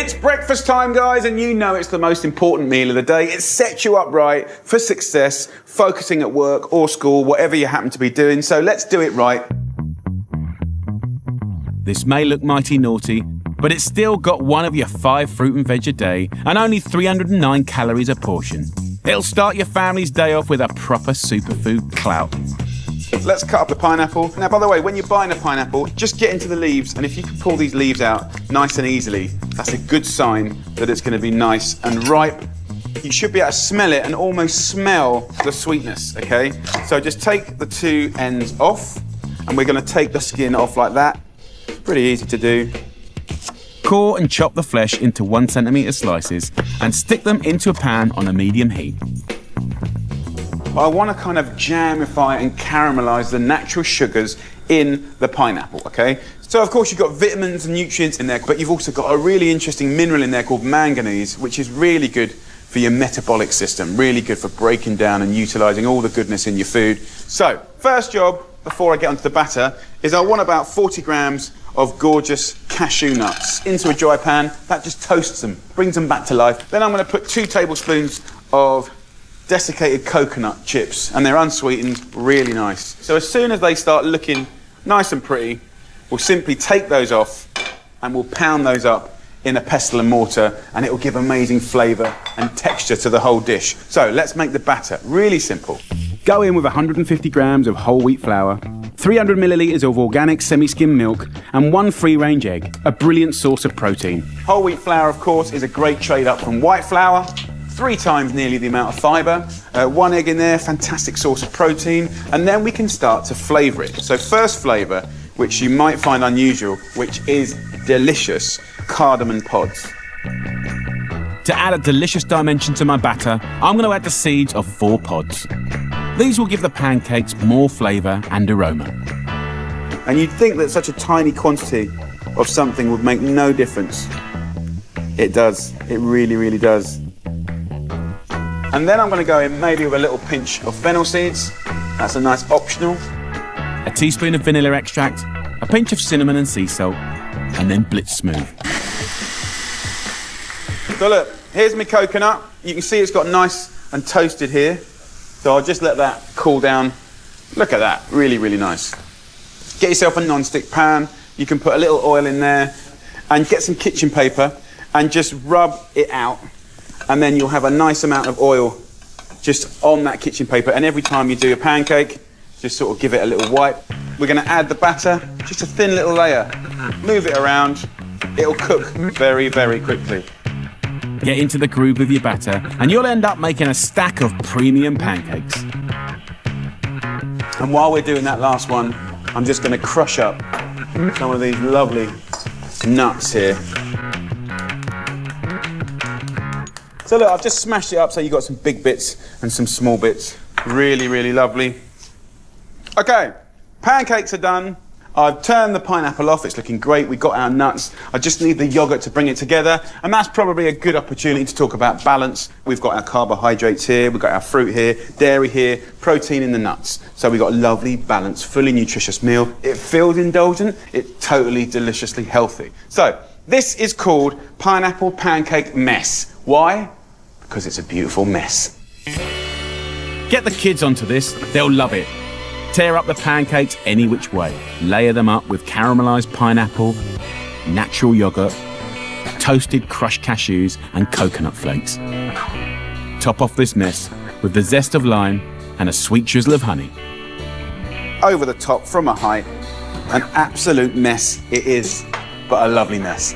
It's breakfast time, guys, and you know it's the most important meal of the day. It sets you up right for success, focusing at work or school, whatever you happen to be doing. So let's do it right. This may look mighty naughty, but it's still got one of your 5 fruit and veg a day and only 309 calories a portion. It'll start your family's day off with a proper superfood clout. Let's cut up the pineapple. Now, by the way, when you're buying a pineapple, just get into the leaves, and if you can pull these leaves out nice and easily, that's a good sign that it's going to be nice and ripe. You should be able to smell it and almost smell the sweetness, okay? So just take the 2 ends off, and we're going to take the skin off like that. Pretty easy to do. Core and chop the flesh into 1 centimetre slices and stick them into a pan on a medium heat. I want to kind of jamify and caramelise the natural sugars in the pineapple, okay? So of course you've got vitamins and nutrients in there, but you've also got a really interesting mineral in there called manganese, which is really good for your metabolic system, really good for breaking down and utilising all the goodness in your food. So, first job, before I get onto the batter, is I want about 40 grams of gorgeous cashew nuts into a dry pan. That just toasts them, brings them back to life. Then I'm going to put 2 tablespoons of desiccated coconut chips, and they're unsweetened, really nice. So as soon as they start looking nice and pretty, we'll simply take those off and we'll pound those up in a pestle and mortar, and it will give amazing flavour and texture to the whole dish. So let's make the batter really simple. Go in with 150 grams of whole wheat flour, 300 millilitres of organic semi-skim milk, and 1 free-range egg, a brilliant source of protein. Whole wheat flour, of course, is a great trade-up from white flour. 3 times nearly the amount of fibre, 1 egg in there, fantastic source of protein, and then we can start to flavour it. So first flavour, which you might find unusual, which is delicious, cardamom pods. To add a delicious dimension to my batter, I'm going to add the seeds of 4 pods. These will give the pancakes more flavour and aroma. And you'd think that such a tiny quantity of something would make no difference. It does, it really, really does. And then I'm going to go in maybe with a little pinch of fennel seeds. That's a nice optional. A teaspoon of vanilla extract, a pinch of cinnamon and sea salt, and then blitz smooth. So look, here's my coconut. You can see it's got nice and toasted here. So I'll just let that cool down. Look at that, really, really nice. Get yourself a non-stick pan. You can put a little oil in there and get some kitchen paper and just rub it out. And then you'll have a nice amount of oil just on that kitchen paper. And every time you do a pancake, just sort of give it a little wipe. We're going to add the batter, just a thin little layer. Move it around. It'll cook very, very quickly. Get into the groove with your batter, and you'll end up making a stack of premium pancakes. And while we're doing that last one, I'm just going to crush up some of these lovely nuts here. So look, I've just smashed it up so you've got some big bits and some small bits. Really, really lovely. Okay, pancakes are done. I've turned the pineapple off, it's looking great. We've got our nuts. I just need the yogurt to bring it together. And that's probably a good opportunity to talk about balance. We've got our carbohydrates here, we've got our fruit here, dairy here, protein in the nuts. So we've got a lovely, balanced, fully nutritious meal. It feels indulgent, it's totally deliciously healthy. So this is called pineapple pancake mess. Why? Because it's a beautiful mess. Get the kids onto this, they'll love it. Tear up the pancakes any which way. Layer them up with caramelised pineapple, natural yoghurt, toasted crushed cashews and coconut flakes. Top off this mess with the zest of lime and a sweet drizzle of honey. Over the top from a height, an absolute mess it is, but a lovely mess.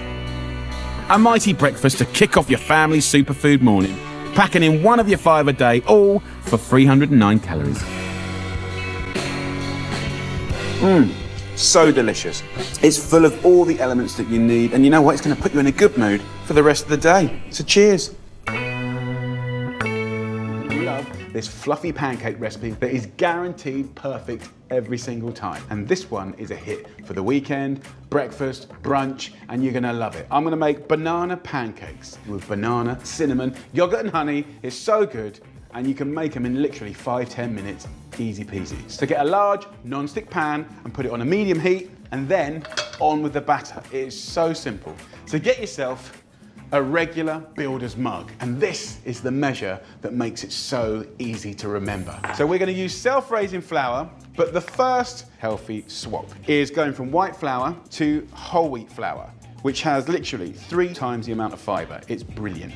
A mighty breakfast to kick off your family's superfood morning, packing in 1 of your 5 a day, all for 309 calories. So delicious. It's full of all the elements that you need, and you know what? It's going to put you in a good mood for the rest of the day. So cheers. Love this fluffy pancake recipe that is guaranteed perfect every single time. And this one is a hit for the weekend, breakfast, brunch, and you're going to love it. I'm going to make banana pancakes with banana, cinnamon, yogurt and honey. It's so good. And you can make them in literally 5-10 minutes, easy peasy. So get a large non-stick pan and put it on a medium heat, and then on with the batter. It is so simple. So get yourself a regular builder's mug. And this is the measure that makes it so easy to remember. So we're going to use self-raising flour, but the first healthy swap is going from white flour to whole wheat flour, which has literally 3 times the amount of fiber. It's brilliant.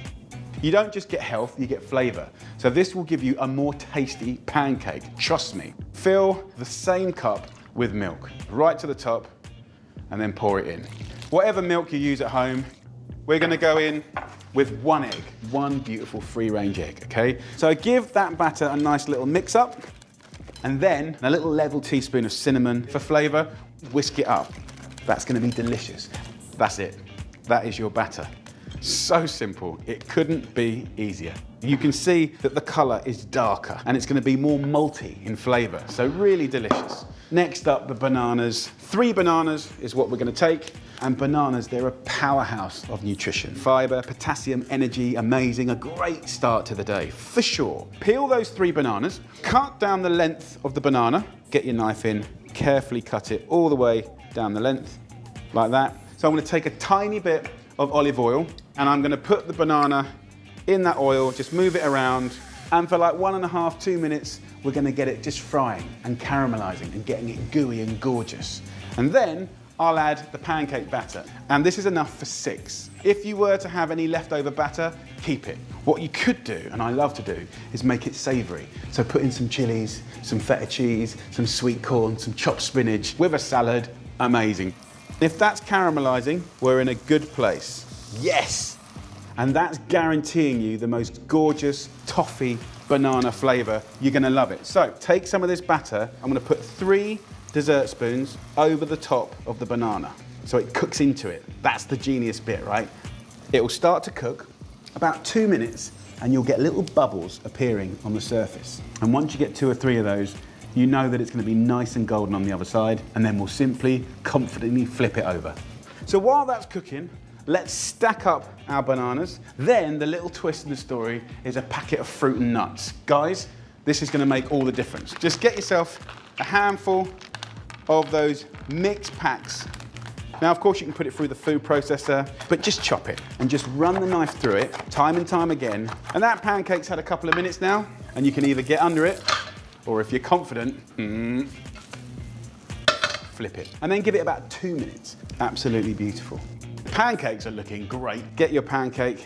You don't just get health, you get flavor. So this will give you a more tasty pancake, trust me. Fill the same cup with milk, right to the top, and then pour it in. Whatever milk you use at home, we're gonna go in with 1 egg, 1 beautiful free-range egg, okay? So give that batter a nice little mix up, and then a little level teaspoon of cinnamon for flavor, whisk it up. That's gonna be delicious. That's it, that is your batter. So simple, it couldn't be easier. You can see that the color is darker and it's gonna be more malty in flavor, so really delicious. Next up, the bananas. 3 bananas is what we're gonna take. And bananas, they're a powerhouse of nutrition. Fiber, potassium, energy, amazing, a great start to the day, for sure. Peel those 3 bananas, cut down the length of the banana, get your knife in, carefully cut it all the way down the length, like that. So I'm gonna take a tiny bit of olive oil, and I'm gonna put the banana in that oil, just move it around, and for like 1.5, 2 minutes, we're gonna get it just frying and caramelizing and getting it gooey and gorgeous. And then I'll add the pancake batter, and this is enough for 6. If you were to have any leftover batter, keep it. What you could do, and I love to do, is make it savory. So put in some chilies, some feta cheese, some sweet corn, some chopped spinach with a salad, amazing. If that's caramelizing, we're in a good place. Yes! And that's guaranteeing you the most gorgeous toffee banana flavor. You're gonna love it. So take some of this batter, I'm gonna put 3 dessert spoons over the top of the banana so it cooks into it. That's the genius bit, right? It will start to cook about 2 minutes and you'll get little bubbles appearing on the surface. And once you get 2 or 3 of those, you know that it's going to be nice and golden on the other side, and then we'll simply confidently flip it over. So while that's cooking, let's stack up our bananas. Then the little twist in the story is a packet of fruit and nuts. Guys, this is going to make all the difference. Just get yourself a handful of those mixed packs. Now, of course, you can put it through the food processor, but just chop it and just run the knife through it time and time again. And that pancake's had a couple of minutes now, and you can either get under it, or if you're confident, flip it. And then give it about 2 minutes. Absolutely beautiful. Pancakes are looking great. Get your pancake,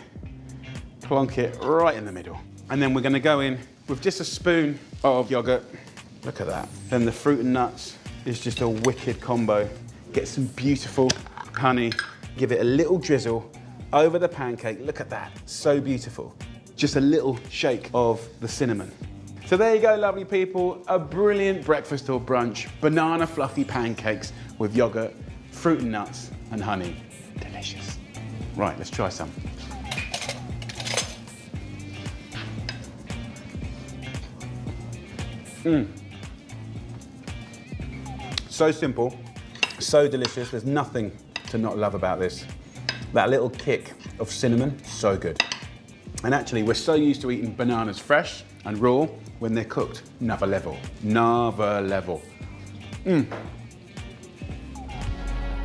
plonk it right in the middle. And then we're gonna go in with just a spoon of yogurt. Look at that. Then the fruit and nuts is just a wicked combo. Get some beautiful honey, give it a little drizzle over the pancake. Look at that, so beautiful. Just a little shake of the cinnamon. So there you go, lovely people, a brilliant breakfast or brunch, banana fluffy pancakes with yogurt, fruit and nuts, and honey. Delicious. Right, let's try some. So simple, so delicious. There's nothing to not love about this. That little kick of cinnamon, so good. And actually, we're so used to eating bananas fresh and raw. When they're cooked, another level, another level.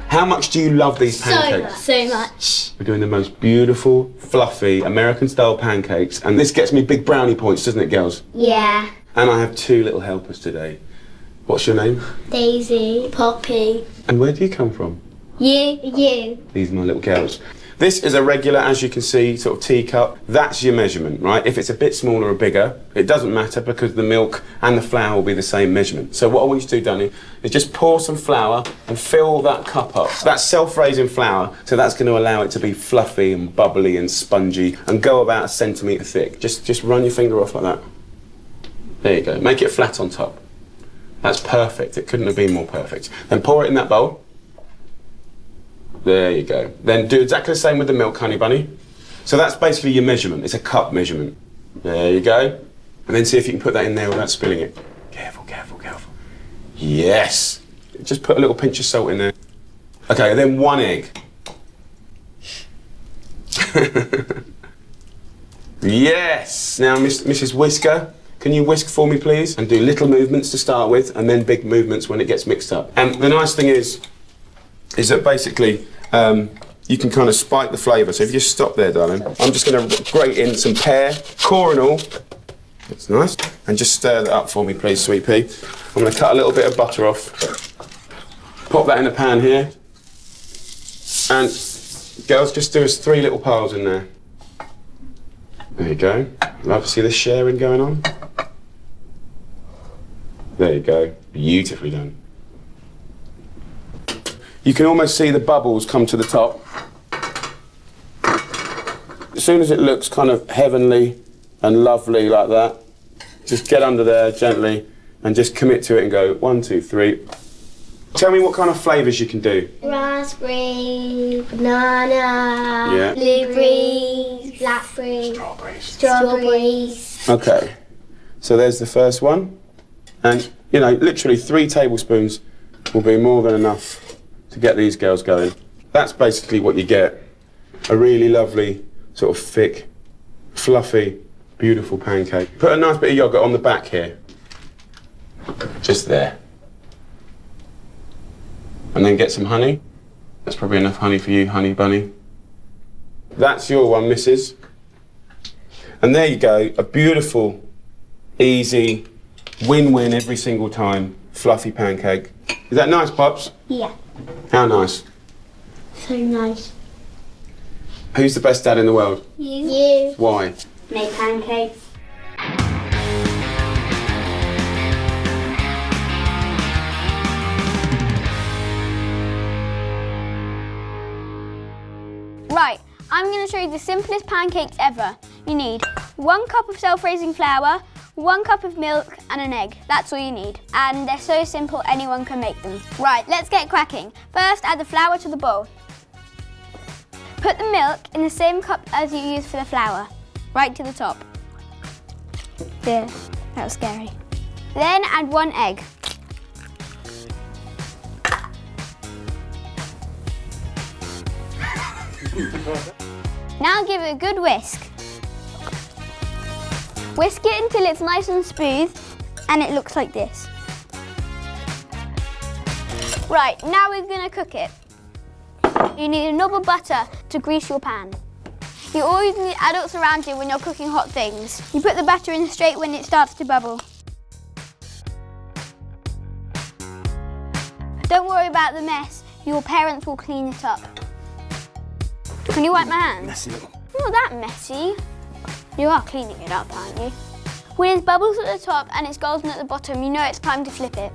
How much do you love these pancakes? So much. We're doing the most beautiful, fluffy, American-style pancakes, and this gets me big brownie points, doesn't it, girls? Yeah. And I have 2 little helpers today. What's your name? Daisy, Poppy. And where do you come from? You. These are my little girls. This is a regular, as you can see, sort of teacup. That's your measurement, right? If it's a bit smaller or bigger, it doesn't matter because the milk and the flour will be the same measurement. So what I want you to do, Danny, is just pour some flour and fill that cup up. That's self-raising flour, so that's going to allow it to be fluffy and bubbly and spongy and go about 1 centimetre thick. Just run your finger off like that. There you go. Make it flat on top. That's perfect. It couldn't have been more perfect. Then pour it in that bowl. There you go. Then do exactly the same with the milk, honey bunny. So that's basically your measurement. It's a cup measurement. There you go. And then see if you can put that in there without spilling it. Careful, careful, careful. Yes. Just put a little pinch of salt in there. Okay, and then 1 egg. Yes. Now, Mrs. Whisker, can you whisk for me, please? And do little movements to start with, and then big movements when it gets mixed up. And the nice thing is that basically you can kind of spike the flavour. So if you just stop there, darling, I'm just going to grate in some pear, core and all. That's nice. And just stir that up for me, please, Sweet Pea. I'm going to cut a little bit of butter off. Pop that in the pan here. And, girls, just do us 3 little piles in there. There you go. Love to see the sharing going on. There you go. Beautifully done. You can almost see the bubbles come to the top. As soon as it looks kind of heavenly and lovely like that, just get under there gently and just commit to it and go 1, 2, 3. Tell me what kind of flavours you can do. Raspberry, banana, Yeah. blueberries, blackberries, strawberries. Okay, so there's the first one. And, you know, literally 3 tablespoons will be more than enough to get these girls going. That's basically what you get. A really lovely, sort of thick, fluffy, beautiful pancake. Put a nice bit of yoghurt on the back here. Just there. And then get some honey. That's probably enough honey for you, honey bunny. That's your one, missus. And there you go, a beautiful, easy, win-win every single time, fluffy pancake. Is that nice, Pops? Yeah, How nice? so nice. Who's the best dad in the world? You. Why? Make pancakes. Right, I'm going to show you the simplest pancakes ever. You need 1 cup of self-raising flour, 1 cup of milk and an egg. That's all you need. And they're so simple, anyone can make them. Right, let's get cracking. First, add the flour to the bowl. Put the milk in the same cup as you used for the flour, right to the top. There, that was scary. Then add 1 egg. Now give it a good whisk. Whisk it until it's nice and smooth and it looks like this. Right, now we're going to cook it. You need a knob of butter to grease your pan. You always need adults around you when you're cooking hot things. You put the batter in straight when it starts to bubble. Don't worry about the mess, your parents will clean it up. Can you wipe my hands? Messy. Not that messy. You are cleaning it up, aren't you? When there's bubbles at the top and it's golden at the bottom, you know it's time to flip it.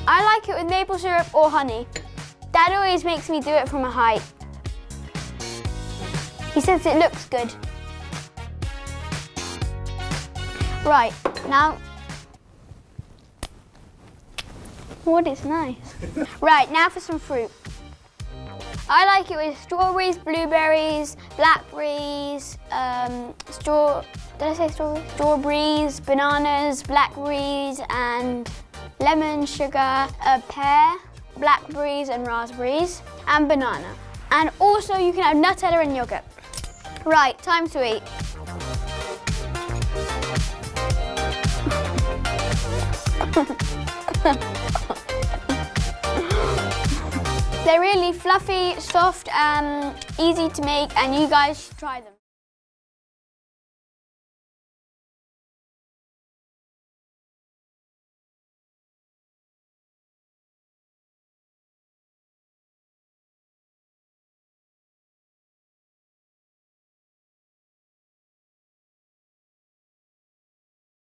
I like it with maple syrup or honey. Dad always makes me do it from a height. He says it looks good. Right, now... What is nice. Right, now for some fruit. I like it with strawberries, blueberries, blackberries, did I say strawberries? Strawberries, bananas, blackberries, and lemon, sugar, a pear, blackberries and raspberries, and banana. And also you can have Nutella and yogurt. Right, time to eat. They're really fluffy, soft, easy to make, and you guys should try them.